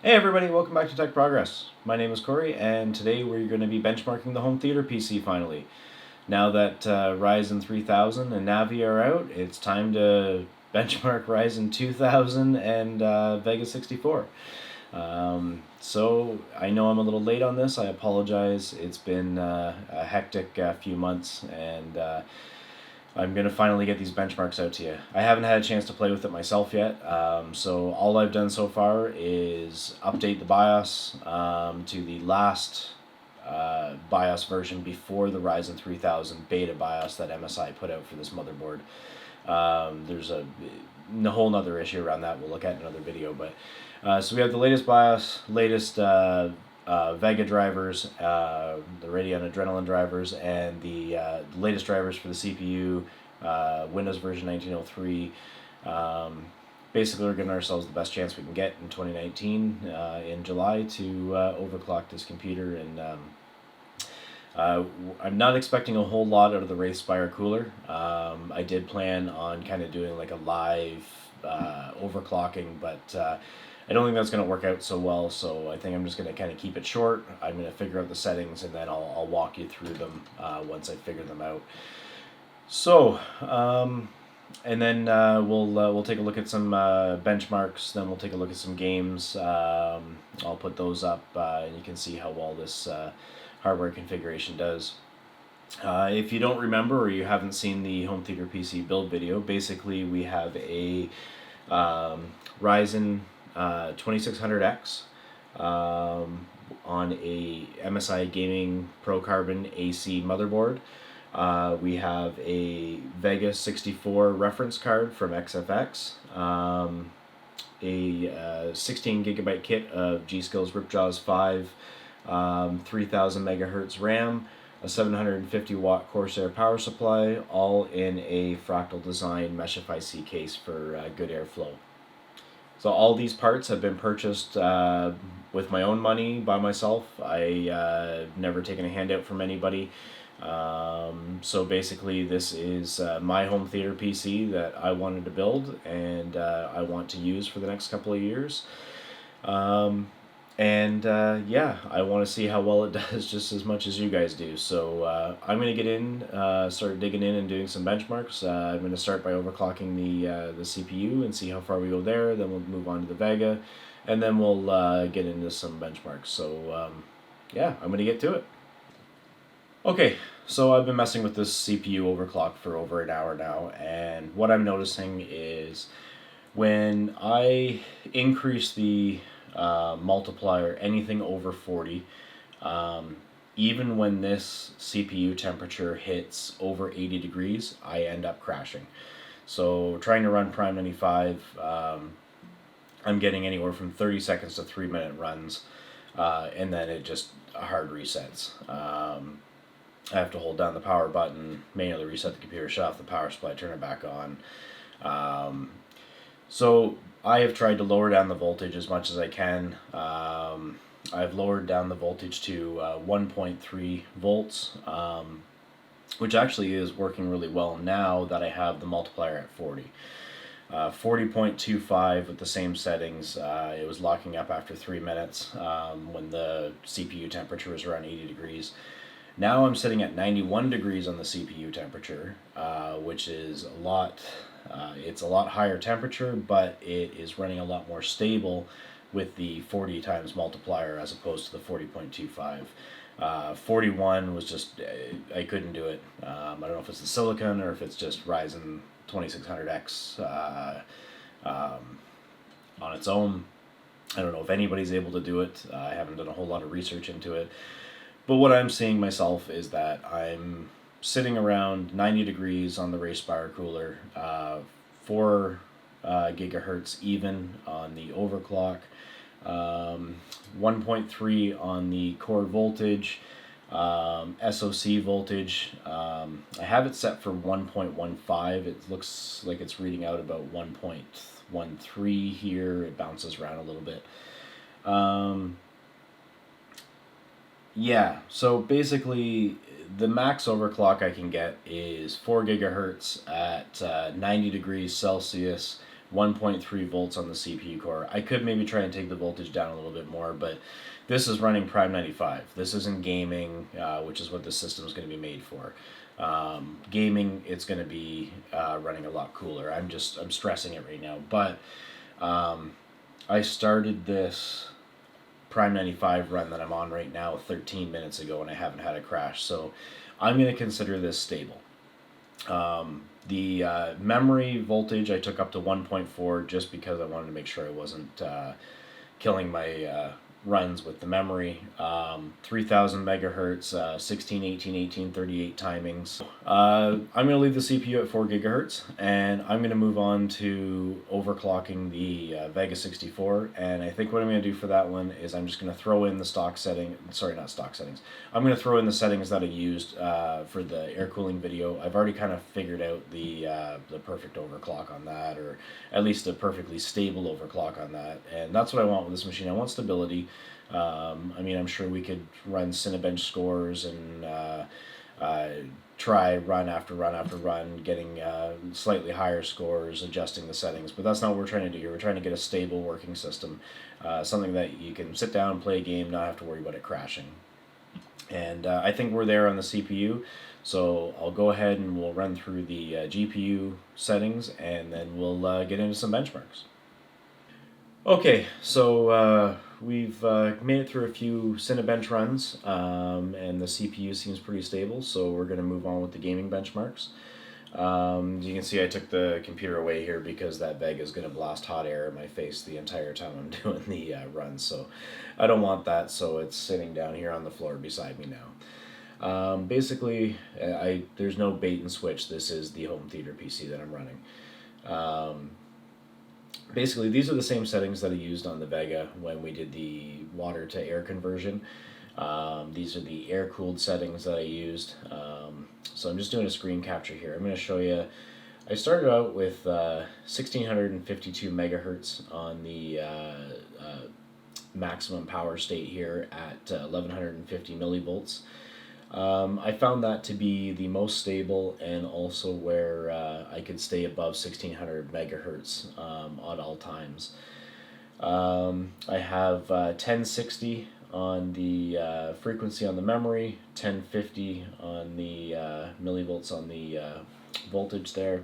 Hey everybody, welcome back to Tech Progress. My name is Corey, and today we're going to be benchmarking the home theater PC finally. Now that Ryzen 3000 and Navi are out, it's time to benchmark Ryzen 2000 and Vega 64. So I know I'm a little late on this. I apologize. It's been a hectic few months, and I'm going to finally get these benchmarks out to you. I haven't had a chance to play with it myself yet, so all I've done so far is update the BIOS to the last BIOS version before the Ryzen 3000 beta BIOS that MSI put out for this motherboard. There's a whole nother issue around that we'll look at in another video, but so we have the latest BIOS, latest Vega drivers, the Radeon Adrenalin drivers, and the latest drivers for the CPU, Windows version 1903. Basically, we're giving ourselves the best chance we can get in 2019 in July to overclock this computer. And I'm not expecting a whole lot out of the Wraithspire cooler. I did plan on kind of doing like a live overclocking, but I don't think that's going to work out so well, so I think I'm just going to kind of keep it short. I'm going to figure out the settings, and then I'll walk you through them once I figure them out. So, and then we'll take a look at some benchmarks, then we'll take a look at some games. I'll put those up, and you can see how well this hardware configuration does. If you don't remember or you haven't seen the home theater PC build video, basically we have a Ryzen 2600X on a MSI Gaming Pro Carbon AC motherboard. We have a Vega 64 reference card from XFX, a 16 gigabyte kit of G-Skills Ripjaws 5, 3000 megahertz RAM, a 750 watt Corsair power supply, all in a Fractal Design Meshify C case for good airflow. So all these parts have been purchased with my own money by myself. I never taken a handout from anybody. So basically this is my home theater PC that I wanted to build and I want to use for the next couple of years. Yeah, I want to see how well it does just as much as you guys do. So I'm going to get in, start digging in and doing some benchmarks. I'm going to start by overclocking the CPU and see how far we go there. Then we'll move on to the Vega, and then we'll get into some benchmarks. So yeah, I'm going to get to it. Okay, so I've been messing with this CPU overclock for over an hour now, and what I'm noticing is when I increase the multiplier anything over 40, even when this CPU temperature hits over 80 degrees, I end up crashing. So trying to run Prime 95, I'm getting anywhere from 30 seconds to 3-minute runs, and then it just hard resets. I have to hold down the power button, manually reset the computer, shut off the power supply, turn it back on. So I have tried to lower down the voltage as much as I can. I've lowered down the voltage to 1.3 volts, which actually is working really well now that I have the multiplier at 40. 40.25 with the same settings. It was locking up after 3 minutes when the CPU temperature was around 80 degrees. Now I'm sitting at 91 degrees on the CPU temperature, which is a lot. It's a lot higher temperature, but it is running a lot more stable with the 40 times multiplier as opposed to the 40.25. 41 was just, I couldn't do it. I don't know if it's the silicon or if it's just Ryzen 2600X on its own. I don't know if anybody's able to do it. I haven't done a whole lot of research into it. But what I'm seeing myself is that I'm sitting around 90 degrees on the Wraithspire cooler, 4 gigahertz even on the overclock, 1.3 on the core voltage, SoC voltage. I have it set for 1.15. It looks like it's reading out about 1.13 here. It bounces around a little bit. Yeah, so basically the max overclock I can get is 4 gigahertz at 90 degrees Celsius 1.3 volts on the CPU core. I could maybe try and take the voltage down a little bit more, but this is running Prime 95. This isn't gaming, which is what the system is going to be made for. Gaming, it's going to be running a lot cooler. I'm stressing it right now, but I started this Prime 95 run that I'm on right now 13 minutes ago, and I haven't had a crash, so I'm going to consider this stable. The memory voltage I took up to 1.4 just because I wanted to make sure I wasn't killing my runs with the memory. 3000 megahertz, 16, 18, 18, 38 timings. I'm going to leave the CPU at 4 gigahertz, and I'm going to move on to overclocking the Vega 64. And I think what I'm going to do for that one is I'm just going to throw in the stock setting. Sorry, not stock settings. I'm going to throw in the settings that I used for the air cooling video. I've already kind of figured out the perfect overclock on that, or at least a perfectly stable overclock on that. And that's what I want with this machine. I want stability. I mean, I'm sure we could run Cinebench scores and try run after run after run, getting slightly higher scores, adjusting the settings, but that's not what we're trying to do here. We're trying to get a stable working system, something that you can sit down, play a game, not have to worry about it crashing. And I think we're there on the CPU, so I'll go ahead and we'll run through the GPU settings, and then we'll get into some benchmarks. Okay, so we've made it through a few Cinebench runs, and the CPU seems pretty stable, so we're going to move on with the gaming benchmarks. You can see I took the computer away here because that Vega is going to blast hot air in my face the entire time I'm doing the run, so I don't want that, so it's sitting down here on the floor beside me now. Basically, there's no bait and switch. This is the home theater PC that I'm running. Basically, these are the same settings that I used on the Vega when we did the water to air conversion. These are the air-cooled settings that I used. So I'm just doing a screen capture here. I'm going to show you. I started out with 1652 megahertz on the maximum power state here at 1150 millivolts. I found that to be the most stable, and also where I could stay above 1600 megahertz at all times. I have 1060 on the frequency on the memory, 1050 on the millivolts on the voltage there.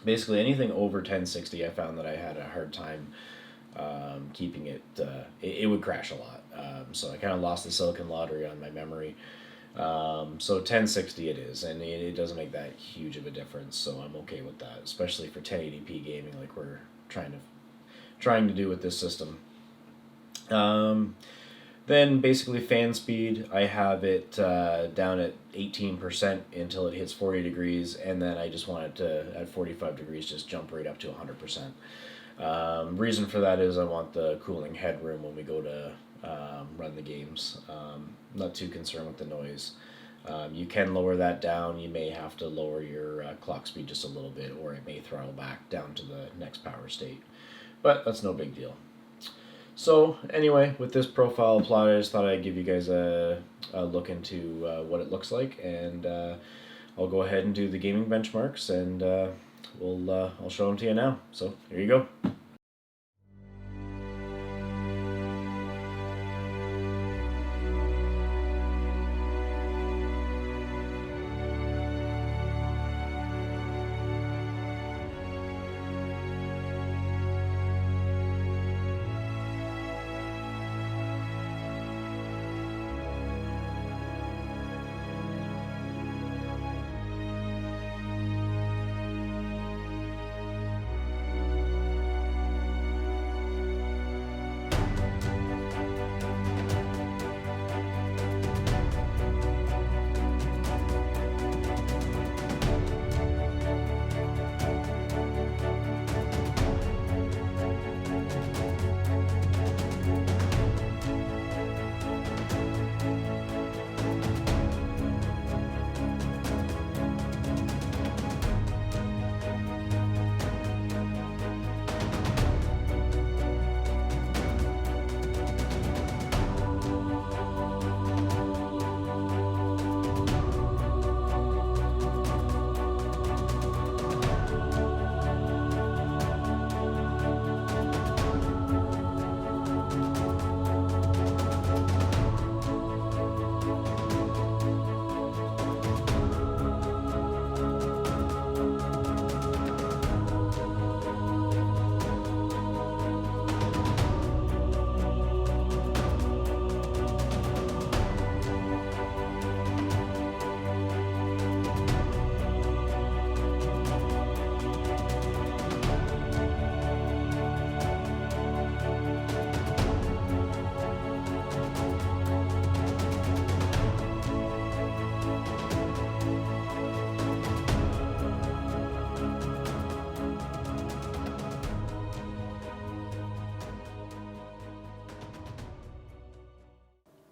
Basically anything over 1060 I found that I had a hard time keeping it, it would crash a lot. So I kind of lost the silicon lottery on my memory. So 1060 it is, and it doesn't make that huge of a difference, so I'm okay with that, especially for 1080p gaming like we're trying to do with this system. Then basically fan speed, I have it down at 18% until it hits 40 degrees, and then I just want it to, at 45 degrees, just jump right up to 100%. Reason for that is I want the cooling headroom when we go to run the games. Not too concerned with the noise. You can lower that down. You may have to lower your clock speed just a little bit, or it may throttle back down to the next power state. But that's no big deal. So anyway, with this profile applied, I just thought I'd give you guys a look into what it looks like, and I'll go ahead and do the gaming benchmarks, and I'll show them to you now. So here you go.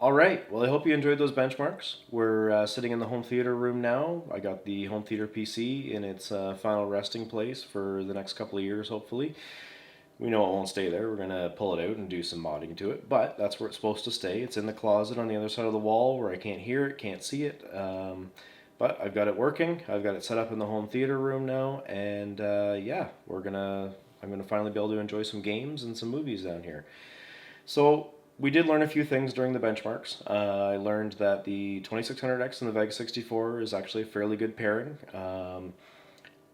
All right. Well, I hope you enjoyed those benchmarks. We're sitting in the home theater room now. I got the home theater PC in its final resting place for the next couple of years, hopefully. We know it won't stay there. We're going to pull it out and do some modding to it, but that's where it's supposed to stay. It's in the closet on the other side of the wall where I can't hear it, can't see it. But I've got it working. I've got it set up in the home theater room now, and yeah, I'm gonna finally be able to enjoy some games and some movies down here. So we did learn a few things during the benchmarks. I learned that the 2600X and the Vega 64 is actually a fairly good pairing.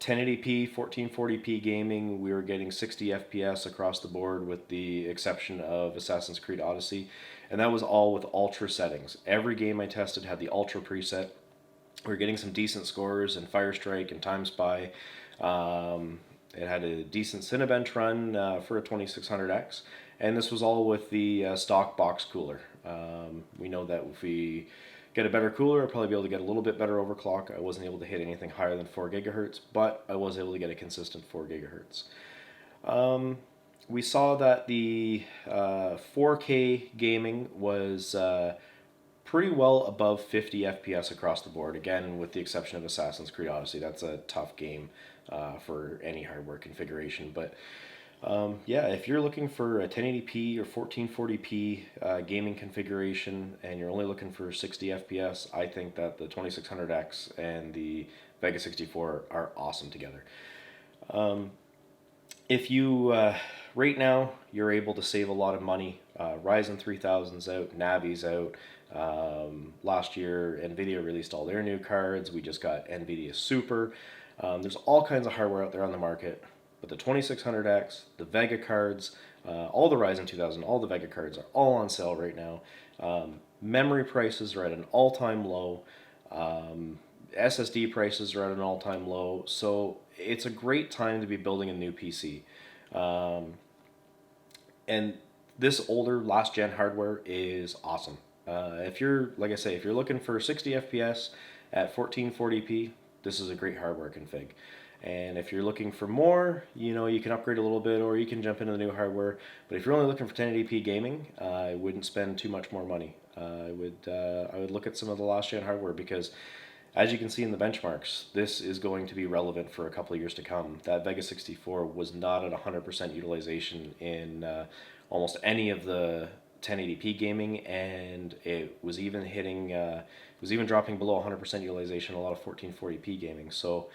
1080p, 1440p gaming, we were getting 60 FPS across the board with the exception of Assassin's Creed Odyssey. And that was all with ultra settings. Every game I tested had the ultra preset. We were getting some decent scores in Firestrike and Time Spy. It had a decent Cinebench run for a 2600X. And this was all with the stock box cooler. We know that if we get a better cooler, I'll probably be able to get a little bit better overclock. I wasn't able to hit anything higher than 4 gigahertz, but I was able to get a consistent 4 gigahertz. We saw that the 4K gaming was pretty well above 50 FPS across the board, again with the exception of Assassin's Creed Odyssey. That's a tough game for any hardware configuration, but yeah, if you're looking for a 1080p or 1440p gaming configuration and you're only looking for 60 FPS, I think that the 2600X and the Vega 64 are awesome together. If you, right now, you're able to save a lot of money. Ryzen 3000's out, Navi's out. Last year, NVIDIA released all their new cards. We just got NVIDIA Super. There's all kinds of hardware out there on the market. But the 2600X, the Vega cards, all the Ryzen 2000, all the Vega cards are all on sale right now. Memory prices are at an all-time low. SSD prices are at an all-time low. So it's a great time to be building a new PC. And this older last-gen hardware is awesome. If you're, like I say, if you're looking for 60 FPS at 1440p, this is a great hardware config. And if you're looking for more, you know, you can upgrade a little bit or you can jump into the new hardware. But if you're only looking for 1080p gaming, I wouldn't spend too much more money. I would look at some of the last gen hardware because, as you can see in the benchmarks, this is going to be relevant for a couple of years to come. That Vega 64 was not at 100% utilization in almost any of the 1080p gaming, and it was even hitting, dropping below 100% utilization in a lot of 1440p gaming. So,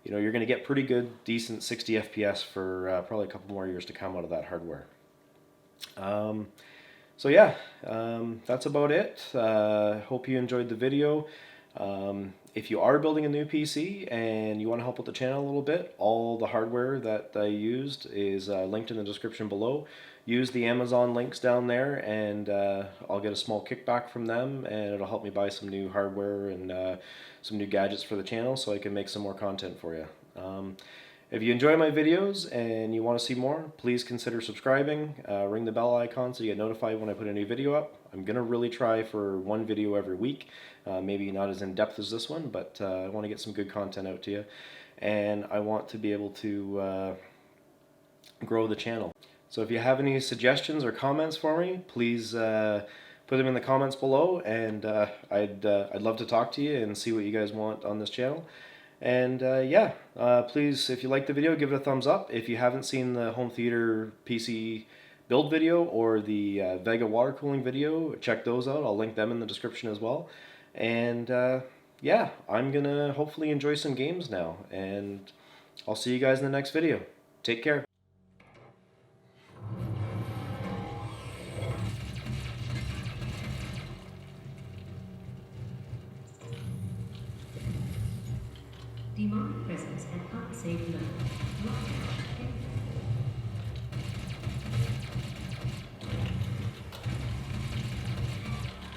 you know, you're going to get pretty good, decent 60 FPS for probably a couple more years to come out of that hardware. So yeah, that's about it. Hope you enjoyed the video. If you are building a new PC and you want to help with the channel a little bit, all the hardware that I used is linked in the description below. Use the Amazon links down there and I'll get a small kickback from them, and it'll help me buy some new hardware and some new gadgets for the channel so I can make some more content for you. If you enjoy my videos and you want to see more, please consider subscribing. Ring the bell icon so you get notified when I put a new video up. I'm going to really try for one video every week. Maybe not as in-depth as this one, but I want to get some good content out to you. And I want to be able to grow the channel. So if you have any suggestions or comments for me, please put them in the comments below, and I'd love to talk to you and see what you guys want on this channel. And yeah, please, if you like the video, give it a thumbs up. If you haven't seen the home theater PC build video or the Vega water cooling video, check those out. I'll link them in the description as well. And yeah, I'm gonna hopefully enjoy some games now, and I'll see you guys in the next video. Take care. Demonic presence at unsafe level. Lockdown.